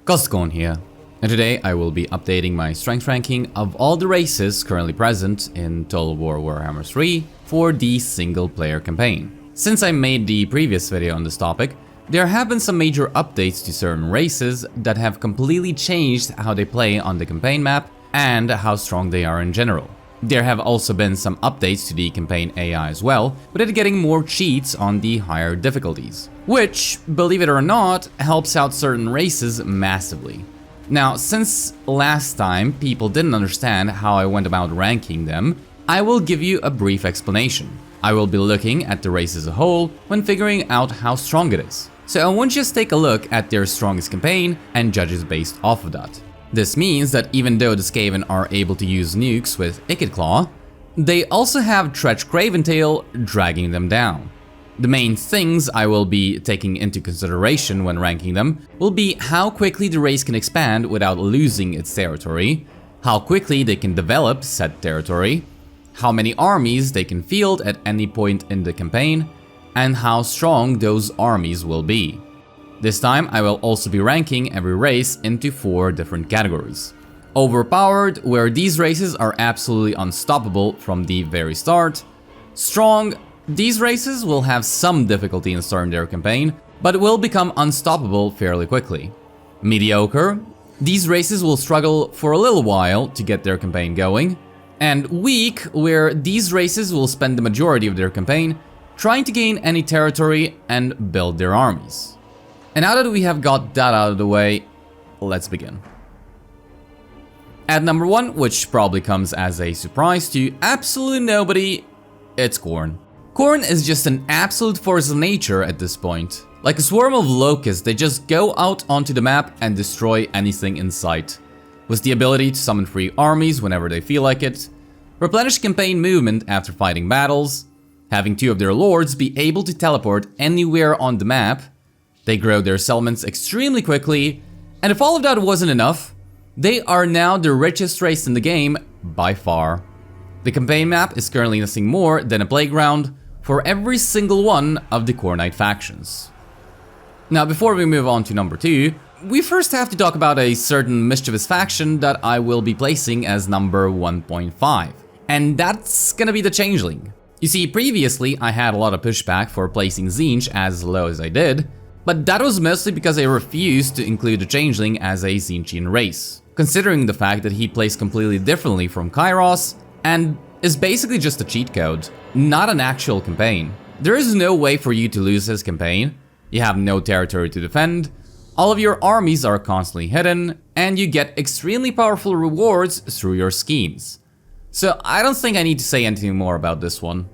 Khorne here, and today I will be updating my strength ranking of all the races currently present in Total War Warhammer 3 for the single player campaign. Since I made the previous video on this topic, there have been some major updates to certain races that have completely changed how they play on the campaign map and how strong they are in general. There have also been some updates to the campaign AI as well, with it getting more cheats on the higher difficulties, which, believe it or not, helps out certain races massively. Now, since last time people didn't understand how I went about ranking them, I will give you a brief explanation. I will be looking at the race as a whole when figuring out how strong it is. So I won't just take a look at their strongest campaign and judge it based off of that. This means that even though the Skaven are able to use nukes with Ikit Claw, they also have Tretch Craventail dragging them down. The main things I will be taking into consideration when ranking them will be how quickly the race can expand without losing its territory, how quickly they can develop said territory, how many armies they can field at any point in the campaign, and how strong those armies will be. This time I will also be ranking every race into 4 different categories. Overpowered, where these races are absolutely unstoppable from the very start. Strong, these races will have some difficulty in starting their campaign, but will become unstoppable fairly quickly. Mediocre, these races will struggle for a little while to get their campaign going. And weak, where these races will spend the majority of their campaign trying to gain any territory and build their armies. And now that we have got that out of the way, let's begin. At number 1, which probably comes as a surprise to absolutely nobody, it's Khorne. Khorne is just an absolute force of nature at this point. Like a swarm of locusts, they just go out onto the map and destroy anything in sight. With the ability to summon free armies whenever they feel like it, replenish campaign movement after fighting battles, having 2 of their lords be able to teleport anywhere on the map, they grow their settlements extremely quickly, and if all of that wasn't enough, they are now the richest race in the game by far. The campaign map is currently nothing more than a playground for every single one of the Khornite factions. Now, before we move on to number 2, we first have to talk about a certain mischievous faction that I will be placing as number 1.5, and that's gonna be the Changeling. You see, previously I had a lot of pushback for placing Tzeentch as low as I did, but that was mostly because I refused to include the Changeling as a Tzeentchian race, considering the fact that he plays completely differently from Kairos and is basically just a cheat code, not an actual campaign. There is no way for you to lose his campaign, you have no territory to defend, all of your armies are constantly hidden, and you get extremely powerful rewards through your schemes. So I don't think I need to say anything more about this one.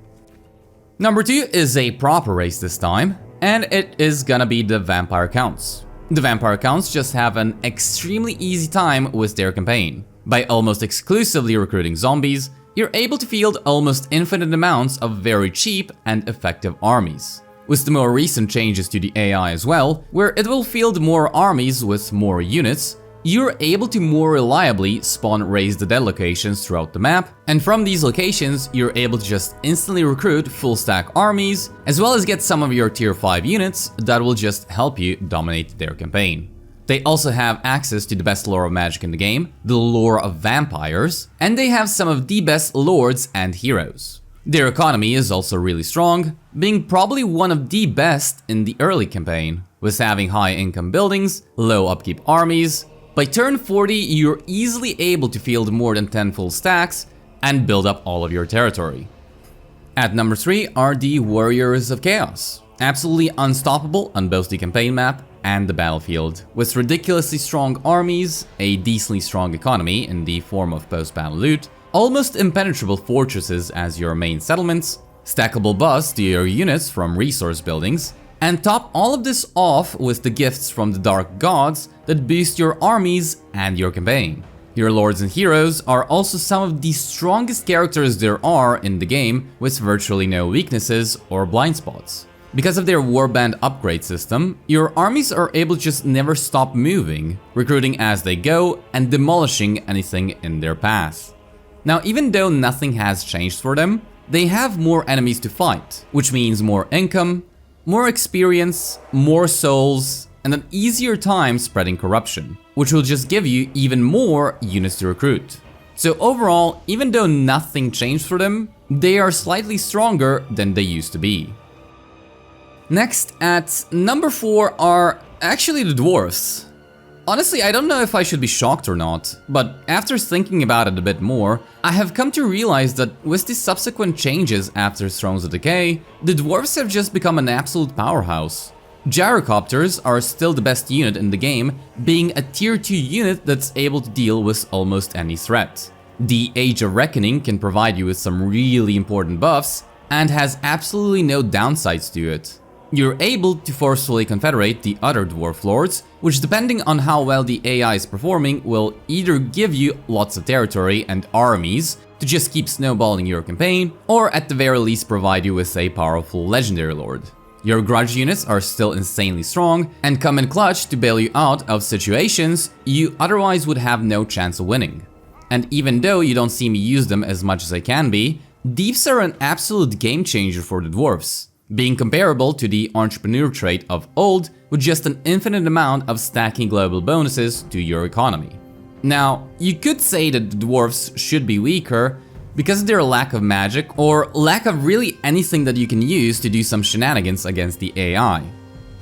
Number 2 is a proper race this time, and it is gonna be the Vampire Counts. The Vampire Counts just have an extremely easy time with their campaign. By almost exclusively recruiting zombies, you're able to field almost infinite amounts of very cheap and effective armies. With the more recent changes to the AI as well, where it will field more armies with more units, you're able to more reliably spawn Raise the Dead locations throughout the map, and from these locations you're able to just instantly recruit full stack armies, as well as get some of your tier 5 units that will just help you dominate their campaign. They also have access to the best lore of magic in the game, the lore of vampires, and they have some of the best lords and heroes. Their economy is also really strong, being probably one of the best in the early campaign, with having high income buildings, low upkeep armies. By turn 40, you're easily able to field more than 10 full stacks and build up all of your territory. At number 3 are the Warriors of Chaos. Absolutely unstoppable on both the campaign map and the battlefield, with ridiculously strong armies, a decently strong economy in the form of post-battle loot, almost impenetrable fortresses as your main settlements, stackable buffs to your units from resource buildings, and top all of this off with the gifts from the Dark Gods that boost your armies and your campaign. Your lords and heroes are also some of the strongest characters there are in the game, with virtually no weaknesses or blind spots. Because of their warband upgrade system, your armies are able to just never stop moving, recruiting as they go and demolishing anything in their path. Now, even though nothing has changed for them, they have more enemies to fight, which means more income, more experience, more souls, and an easier time spreading corruption, which will just give you even more units to recruit. So overall, even though nothing changed for them, they are slightly stronger than they used to be. Next, at number 4 are actually the dwarves. Honestly, I don't know if I should be shocked or not, but after thinking about it a bit more, I have come to realize that with the subsequent changes after Thrones of Decay, the dwarves have just become an absolute powerhouse. Gyrocopters are still the best unit in the game, being a tier 2 unit that's able to deal with almost any threat. The Age of Reckoning can provide you with some really important buffs, and has absolutely no downsides to it. You're able to forcefully confederate the other dwarf lords, which depending on how well the AI is performing will either give you lots of territory and armies to just keep snowballing your campaign, or at the very least provide you with a powerful legendary lord. Your grudge units are still insanely strong and come in clutch to bail you out of situations you otherwise would have no chance of winning. And even though you don't see me use them as much as I can be, Deeps are an absolute game changer for the dwarves, being comparable to the entrepreneur trait of old with just an infinite amount of stacking global bonuses to your economy. Now, you could say that the dwarves should be weaker because of their lack of magic or lack of really anything that you can use to do some shenanigans against the AI.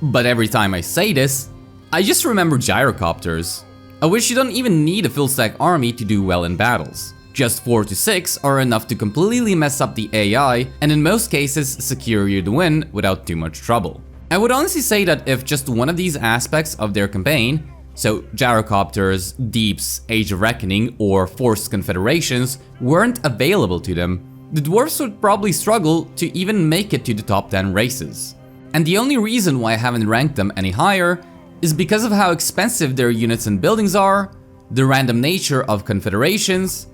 But every time I say this, I just remember gyrocopters, of which you don't even need a full stack army to do well in battles. Just 4 to 6 are enough to completely mess up the AI and in most cases secure you the win without too much trouble. I would honestly say that if just one of these aspects of their campaign, so gyrocopters, deeps, Age of Reckoning or forced confederations, weren't available to them, the dwarves would probably struggle to even make it to the top 10 races. And the only reason why I haven't ranked them any higher is because of how expensive their units and buildings are, the random nature of confederations,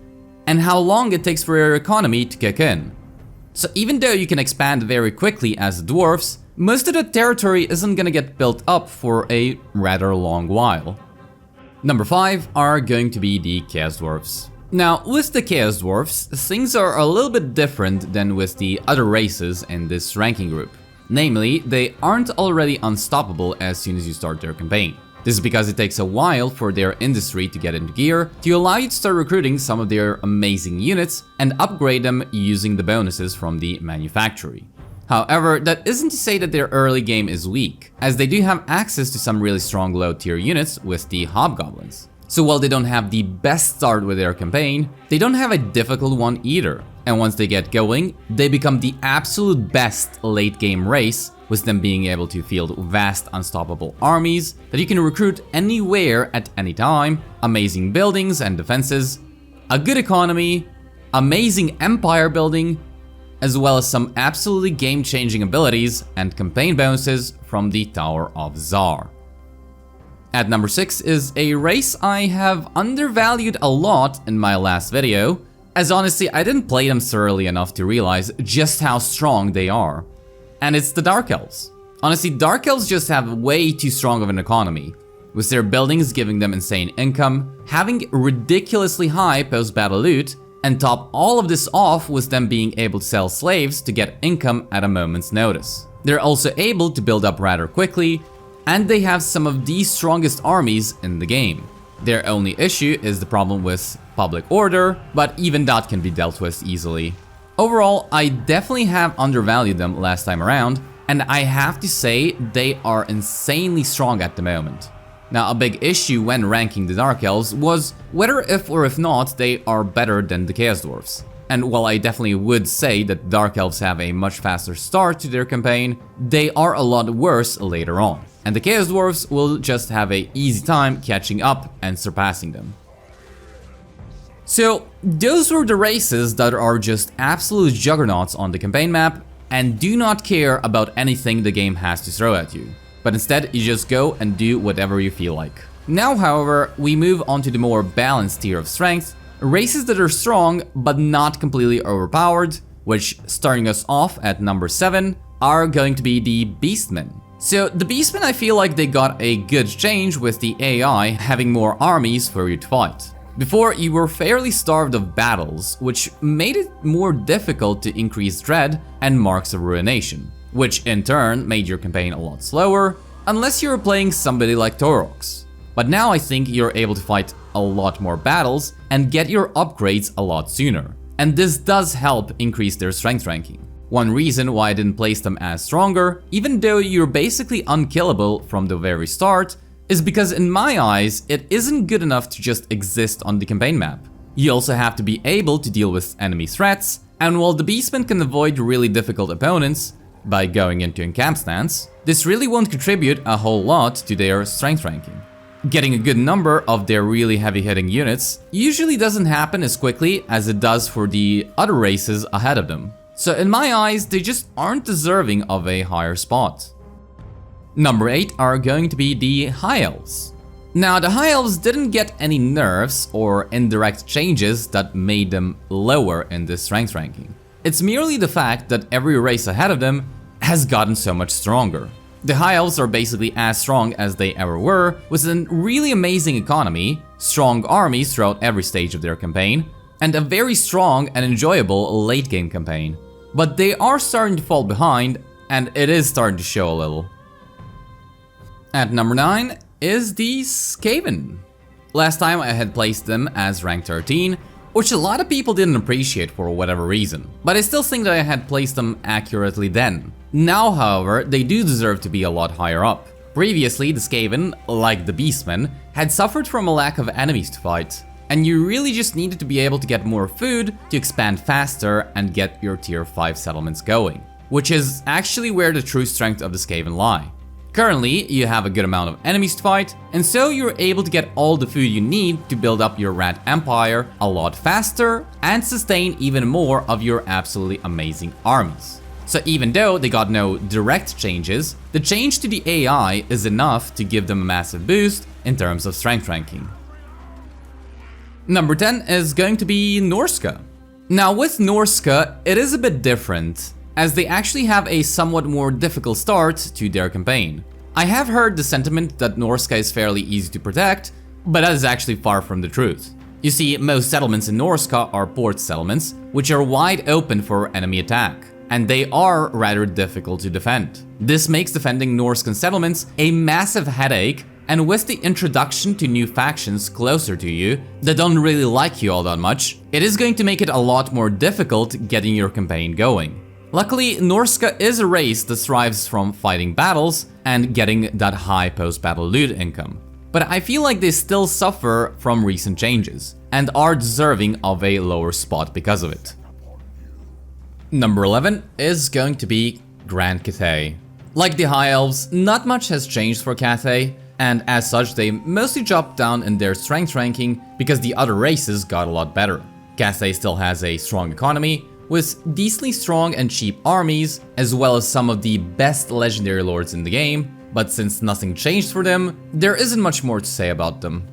and how long it takes for your economy to kick in. So even though you can expand very quickly as the dwarfs, most of the territory isn't gonna get built up for a rather long while. Number 5 are going to be the Chaos Dwarfs. Now, with the Chaos Dwarfs, things are a little bit different than with the other races in this ranking group. Namely, they aren't already unstoppable as soon as you start their campaign. This is because it takes a while for their industry to get into gear to allow you to start recruiting some of their amazing units and upgrade them using the bonuses from the manufactory. However, that isn't to say that their early game is weak, as they do have access to some really strong low tier units with the Hobgoblins. So while they don't have the best start with their campaign, they don't have a difficult one either. And once they get going, they become the absolute best late game race, with them being able to field vast unstoppable armies that you can recruit anywhere at any time, amazing buildings and defenses, a good economy, amazing empire building, as well as some absolutely game-changing abilities and campaign bonuses from the Tower of Tsar. At number 6 is a race I have undervalued a lot in my last video, as honestly I didn't play them thoroughly enough to realize just how strong they are. And it's the Dark Elves. Honestly, Dark Elves just have way too strong of an economy, with their buildings giving them insane income, having ridiculously high post-battle loot, and top all of this off with them being able to sell slaves to get income at a moment's notice. They're also able to build up rather quickly, and they have some of the strongest armies in the game. Their only issue is the problem with public order, but even that can be dealt with easily. Overall, I definitely have undervalued them last time around, and I have to say they are insanely strong at the moment. Now, a big issue when ranking the Dark Elves was whether if or if not they are better than the Chaos Dwarfs. And while I definitely would say that Dark Elves have a much faster start to their campaign, they are a lot worse later on. And the Chaos Dwarfs will just have an easy time catching up and surpassing them. So, those were the races that are just absolute juggernauts on the campaign map and do not care about anything the game has to throw at you. But instead, you just go and do whatever you feel like. Now, however, we move on to the more balanced tier of strength, races that are strong but not completely overpowered, which, starting us off at number 7, are going to be the Beastmen. So, the Beastmen, I feel like they got a good change with the AI having more armies for you to fight. Before, you were fairly starved of battles, which made it more difficult to increase dread and marks of ruination, which in turn made your campaign a lot slower, unless you're playing somebody like Taurox. But now I think you're able to fight a lot more battles and get your upgrades a lot sooner. And this does help increase their strength ranking. One reason why I didn't place them as stronger, even though you're basically unkillable from the very start, is because in my eyes, it isn't good enough to just exist on the campaign map. You also have to be able to deal with enemy threats, and while the Beastmen can avoid really difficult opponents by going into a camp stance, this really won't contribute a whole lot to their strength ranking. Getting a good number of their really heavy-hitting units usually doesn't happen as quickly as it does for the other races ahead of them. So in my eyes, they just aren't deserving of a higher spot. Number 8 are going to be the High Elves. Now, the High Elves didn't get any nerfs or indirect changes that made them lower in this strength ranking. It's merely the fact that every race ahead of them has gotten so much stronger. The High Elves are basically as strong as they ever were, with a really amazing economy, strong armies throughout every stage of their campaign, and a very strong and enjoyable late game campaign. But they are starting to fall behind, and it is starting to show a little. At number 9 is the Skaven. Last time I had placed them as rank 13, which a lot of people didn't appreciate for whatever reason, but I still think that I had placed them accurately then. Now, however, they do deserve to be a lot higher up. Previously, the Skaven, like the Beastmen, had suffered from a lack of enemies to fight, and you really just needed to be able to get more food to expand faster and get your tier 5 settlements going, which is actually where the true strength of the Skaven lie. Currently, you have a good amount of enemies to fight, and so you're able to get all the food you need to build up your Rat Empire a lot faster and sustain even more of your absolutely amazing armies. So even though they got no direct changes, the change to the AI is enough to give them a massive boost in terms of strength ranking. Number 10 is going to be Norska. Now with Norska, it is a bit different, as they actually have a somewhat more difficult start to their campaign. I have heard the sentiment that Norska is fairly easy to protect, but that is actually far from the truth. You see, most settlements in Norska are port settlements, which are wide open for enemy attack, and they are rather difficult to defend. This makes defending Norskan settlements a massive headache, and with the introduction to new factions closer to you that don't really like you all that much, it is going to make it a lot more difficult getting your campaign going. Luckily, Norska is a race that thrives from fighting battles and getting that high post-battle loot income. But I feel like they still suffer from recent changes, and are deserving of a lower spot because of it. Number 11 is going to be Grand Cathay. Like the High Elves, not much has changed for Cathay, and as such they mostly dropped down in their strength ranking because the other races got a lot better. Cathay still has a strong economy, with decently strong and cheap armies, as well as some of the best legendary lords in the game, but since nothing changed for them, there isn't much more to say about them.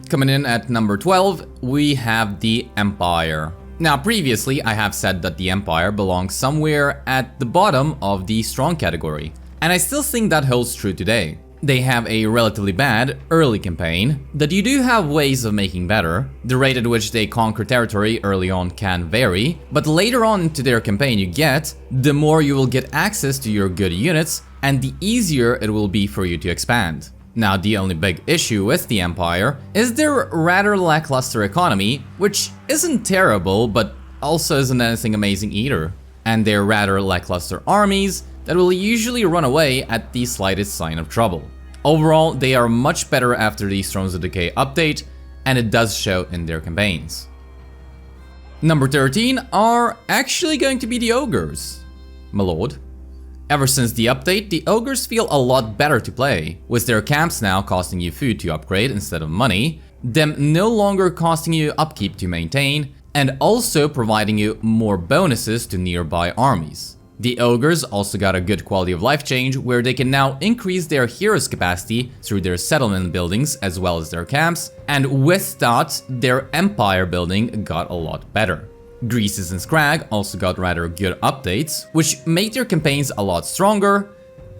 Coming in at number 12, we have the Empire. Now previously I have said that the Empire belongs somewhere at the bottom of the strong category, and I still think that holds true today. They have a relatively bad early campaign that you do have ways of making better. The rate at which they conquer territory early on can vary, but later on into their campaign you get, the more you will get access to your good units, and the easier it will be for you to expand. Now the only big issue with the Empire is their rather lackluster economy, which isn't terrible but also isn't anything amazing either, and their rather lackluster armies that will usually run away at the slightest sign of trouble. Overall, they are much better after the Thrones of Decay update, and it does show in their campaigns. Number 13 are actually going to be the Ogres. My lord. Ever since the update, the Ogres feel a lot better to play, with their camps now costing you food to upgrade instead of money, them no longer costing you upkeep to maintain, and also providing you more bonuses to nearby armies. The Ogres also got a good quality of life change where they can now increase their heroes capacity through their settlement buildings as well as their camps, and with that, their empire building got a lot better. Greases and Scrag also got rather good updates, which made their campaigns a lot stronger,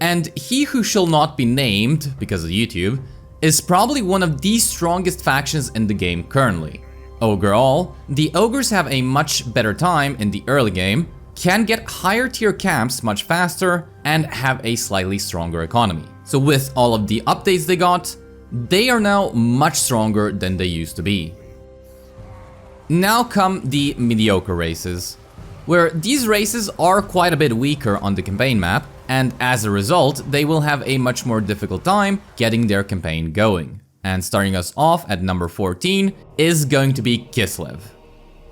and He Who Shall Not Be Named, because of YouTube, is probably one of the strongest factions in the game currently. Overall, the Ogres have a much better time in the early game, can get higher tier camps much faster and have a slightly stronger economy. So with all of the updates they got, they are now much stronger than they used to be. Now come the mediocre races, where these races are quite a bit weaker on the campaign map, and as a result, they will have a much more difficult time getting their campaign going. And starting us off at number 14 is going to be Kislev.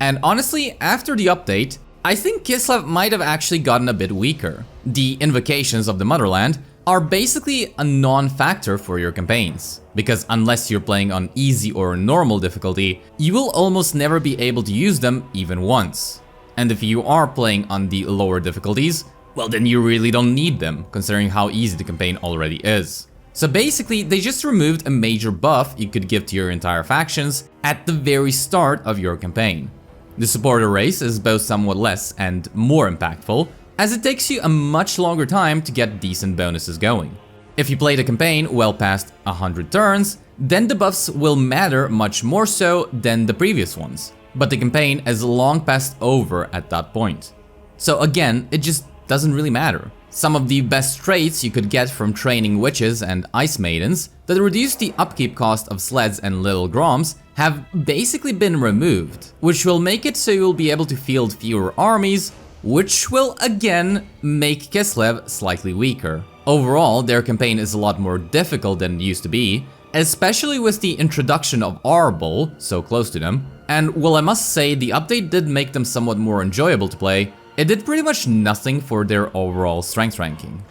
And honestly, after the update, I think Kislev might have actually gotten a bit weaker. The invocations of the motherland are basically a non-factor for your campaigns, because unless you're playing on easy or normal difficulty, you will almost never be able to use them even once. And if you are playing on the lower difficulties, well then you really don't need them, considering how easy the campaign already is. So basically, they just removed a major buff you could give to your entire factions at the very start of your campaign. The supporter race is both somewhat less and more impactful, as it takes you a much longer time to get decent bonuses going. If you play the campaign well past 100 turns, then the buffs will matter much more so than the previous ones. But the campaign is long past over at that point. So again, it just doesn't really matter. Some of the best traits you could get from training witches and ice maidens that reduce the upkeep cost of sleds and little groms have basically been removed, which will make it so you'll be able to field fewer armies, which will again make Kislev slightly weaker. Overall, their campaign is a lot more difficult than it used to be, especially with the introduction of Arbol so close to them. And while I must say the update did make them somewhat more enjoyable to play, it did pretty much nothing for their overall strength ranking.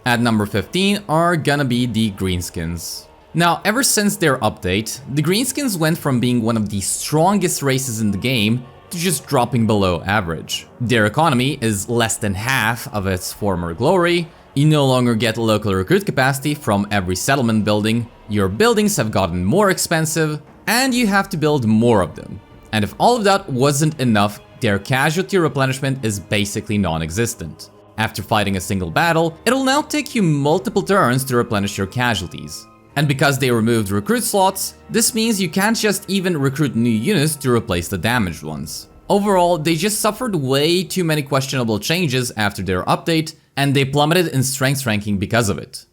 At number 15 are gonna be the Greenskins. Now, ever since their update, the Greenskins went from being one of the strongest races in the game to just dropping below average. Their economy is less than half of its former glory, you no longer get local recruit capacity from every settlement building, your buildings have gotten more expensive, and you have to build more of them. And if all of that wasn't enough, their casualty replenishment is basically non-existent. After fighting a single battle, it'll now take you multiple turns to replenish your casualties. And because they removed recruit slots, this means you can't just even recruit new units to replace the damaged ones. Overall, they just suffered way too many questionable changes after their update, and they plummeted in strength ranking because of it.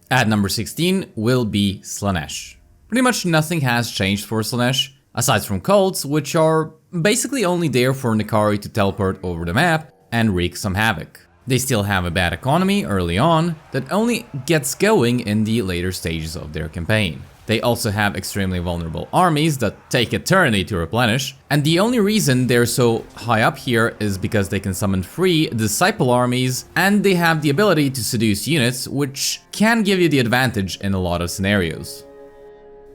At number 16 will be Slaanesh. Pretty much nothing has changed for Slaanesh, aside from cults, which are basically only there for Nikari to teleport over the map and wreak some havoc. They still have a bad economy early on that only gets going in the later stages of their campaign. They also have extremely vulnerable armies that take eternity to replenish, and the only reason they're so high up here is because they can summon free disciple armies, and they have the ability to seduce units, which can give you the advantage in a lot of scenarios.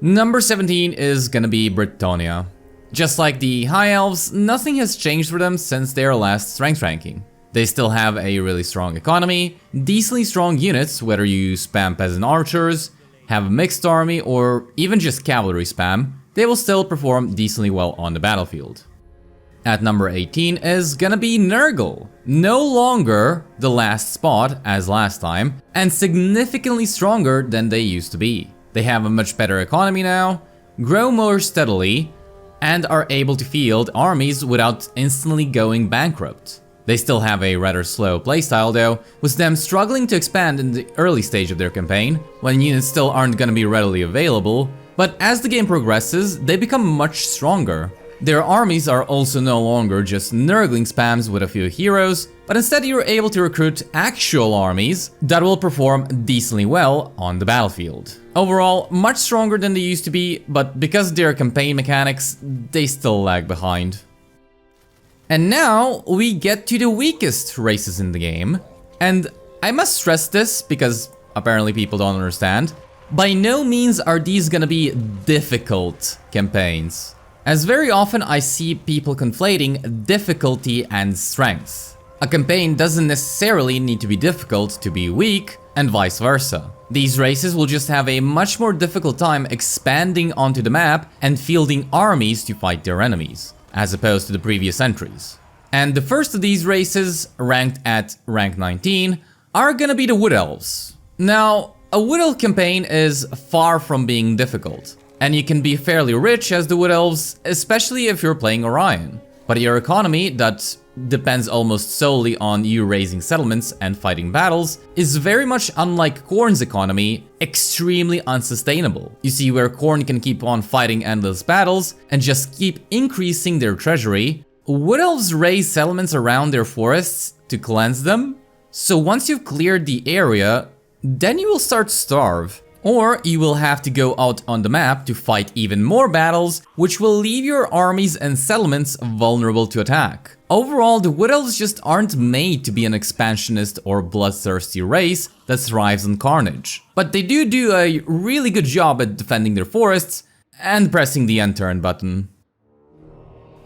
Number 17 is gonna be Britannia. Just like the High Elves, nothing has changed for them since their last strength ranking. They still have a really strong economy, decently strong units, whether you spam peasant archers, have a mixed army, or even just cavalry spam, they will still perform decently well on the battlefield. At number 18 is gonna be Nurgle. No longer the last spot as last time, and significantly stronger than they used to be. They have a much better economy now, grow more steadily, and are able to field armies without instantly going bankrupt. They still have a rather slow playstyle though, with them struggling to expand in the early stage of their campaign, when units still aren't gonna be readily available, but as the game progresses, they become much stronger. Their armies are also no longer just Nurgling spams with a few heroes, but instead you're able to recruit actual armies that will perform decently well on the battlefield. Overall, much stronger than they used to be, but because of their campaign mechanics, they still lag behind. And now we get to the weakest races in the game, and I must stress this because apparently people don't understand. By no means are these gonna be difficult campaigns, as very often I see people conflating difficulty and strength. A campaign doesn't necessarily need to be difficult to be weak, and vice versa. These races will just have a much more difficult time expanding onto the map and fielding armies to fight their enemies, as opposed to the previous entries. And the first of these races, ranked at rank 19, are gonna be the Wood Elves. Now, a Wood Elf campaign is far from being difficult, and you can be fairly rich as the Wood Elves, especially if you're playing Orion. But your economy, that depends almost solely on you raising settlements and fighting battles, is very much unlike Khorne's economy, extremely unsustainable. You see, where Khorne can keep on fighting endless battles and just keep increasing their treasury, Wood Elves raise settlements around their forests to cleanse them. So once you've cleared the area, then you will start to starve. Or you will have to go out on the map to fight even more battles, which will leave your armies and settlements vulnerable to attack. Overall, the Wood Elves just aren't made to be an expansionist or bloodthirsty race that thrives on carnage. But they do a really good job at defending their forests and pressing the end turn button.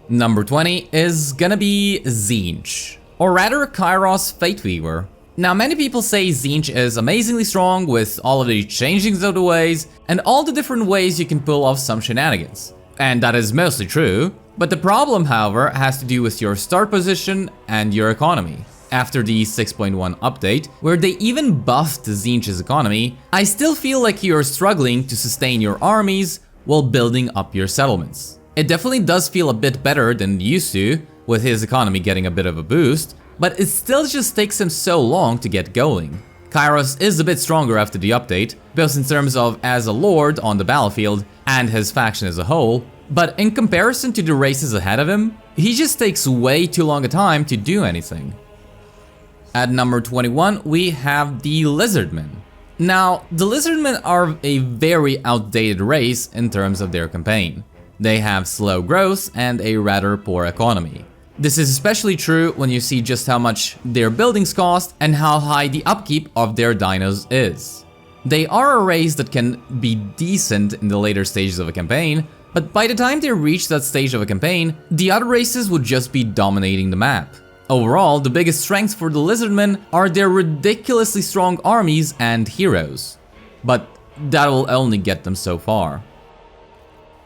Number 20 is gonna be Tzeentch, or rather Kairos Fateweaver. Now, many people say Tzeentch is amazingly strong with all of the changings of the ways and all the different ways you can pull off some shenanigans. And that is mostly true, but the problem, however, has to do with your start position and your economy. After the 6.1 update, where they even buffed Tzeentch's economy, I still feel like you're struggling to sustain your armies while building up your settlements. It definitely does feel a bit better than it used to, with his economy getting a bit of a boost, but it still just takes him so long to get going. Kairos is a bit stronger after the update, both in terms of as a lord on the battlefield and his faction as a whole, but in comparison to the races ahead of him, he just takes way too long a time to do anything. At number 21, we have the Lizardmen. Now, the Lizardmen are a very outdated race in terms of their campaign. They have slow growth and a rather poor economy. This is especially true when you see just how much their buildings cost and how high the upkeep of their dinos is. They are a race that can be decent in the later stages of a campaign, but by the time they reach that stage of a campaign, the other races would just be dominating the map. Overall, the biggest strengths for the Lizardmen are their ridiculously strong armies and heroes. But that will only get them so far.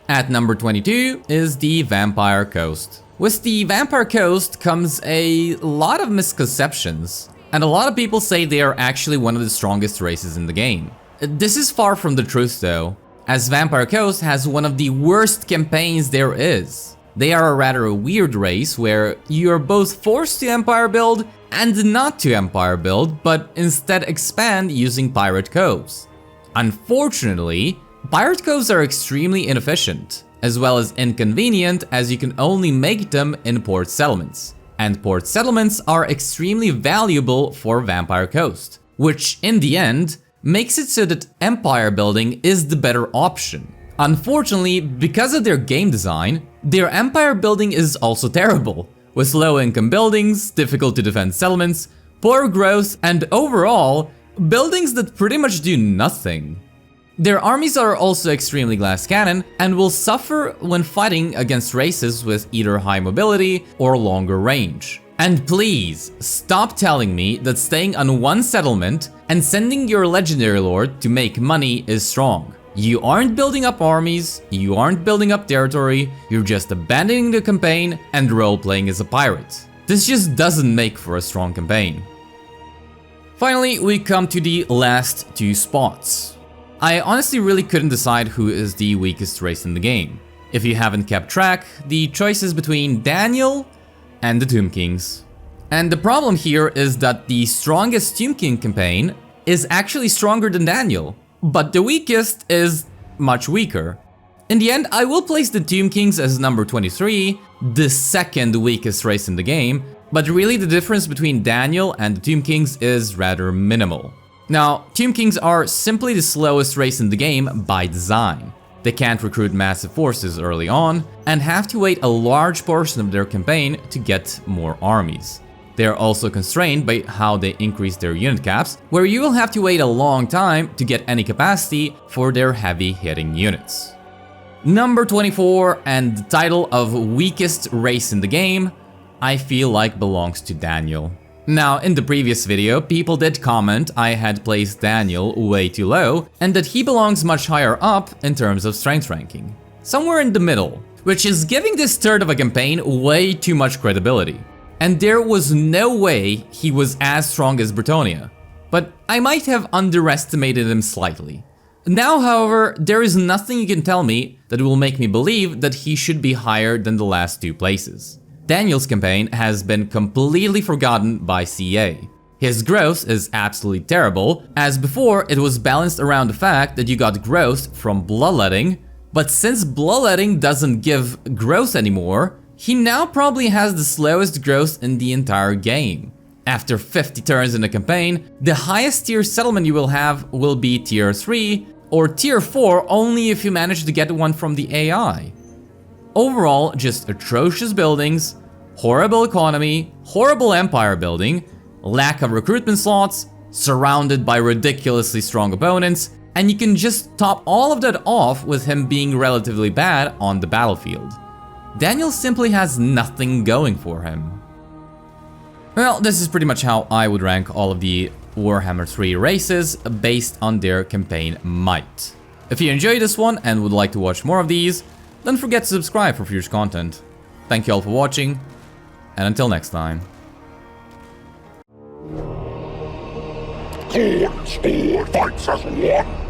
At number 22 is the Vampire Coast. With the Vampire Coast comes a lot of misconceptions, and a lot of people say they are actually one of the strongest races in the game. This is far from the truth though, as Vampire Coast has one of the worst campaigns there is. They are a rather weird race where you are both forced to Empire build and not to Empire build, but instead expand using Pirate Coves. Unfortunately, Pirate Coves are extremely inefficient, as well as inconvenient, as you can only make them in port settlements. And port settlements are extremely valuable for Vampire Coast, which in the end makes it so that empire building is the better option. Unfortunately, because of their game design, their empire building is also terrible, with low income buildings, difficult to defend settlements, poor growth, and overall, buildings that pretty much do nothing. Their armies are also extremely glass cannon and will suffer when fighting against races with either high mobility or longer range. And please, stop telling me that staying on one settlement and sending your legendary lord to make money is strong. You aren't building up armies, you aren't building up territory, you're just abandoning the campaign and role-playing as a pirate. This just doesn't make for a strong campaign. Finally, we come to the last two spots. I honestly really couldn't decide who is the weakest race in the game. If you haven't kept track, the choice is between Daniel and the Tomb Kings. And the problem here is that the strongest Tomb King campaign is actually stronger than Daniel, but the weakest is much weaker. In the end, I will place the Tomb Kings as number 23, the second weakest race in the game, but really the difference between Daniel and the Tomb Kings is rather minimal. Now, Tomb Kings are simply the slowest race in the game by design. They can't recruit massive forces early on, and have to wait a large portion of their campaign to get more armies. They are also constrained by how they increase their unit caps, where you will have to wait a long time to get any capacity for their heavy-hitting units. Number 24, and the title of weakest race in the game, I feel like belongs to Daniel. Now, in the previous video, people did comment I had placed Daniel way too low, and that he belongs much higher up in terms of strength ranking. Somewhere in the middle, which is giving this third of a campaign way too much credibility. And there was no way he was as strong as Bretonnia, but I might have underestimated him slightly. Now, however, there is nothing you can tell me that will make me believe that he should be higher than the last two places. Daniel's campaign has been completely forgotten by CA. His growth is absolutely terrible, as before it was balanced around the fact that you got growth from bloodletting, but since bloodletting doesn't give growth anymore, he now probably has the slowest growth in the entire game. After 50 turns in the campaign, the highest tier settlement you will have will be tier 3, or tier 4 only if you manage to get one from the AI. Overall, just atrocious buildings, horrible economy, horrible empire building, lack of recruitment slots, surrounded by ridiculously strong opponents, and you can just top all of that off with him being relatively bad on the battlefield. Daniel simply has nothing going for him. Well, this is pretty much how I would rank all of the Warhammer 3 races based on their campaign might. If you enjoyed this one and would like to watch more of these, don't forget to subscribe for future content. Thank you all for watching, and until next time. Khorne fights as one.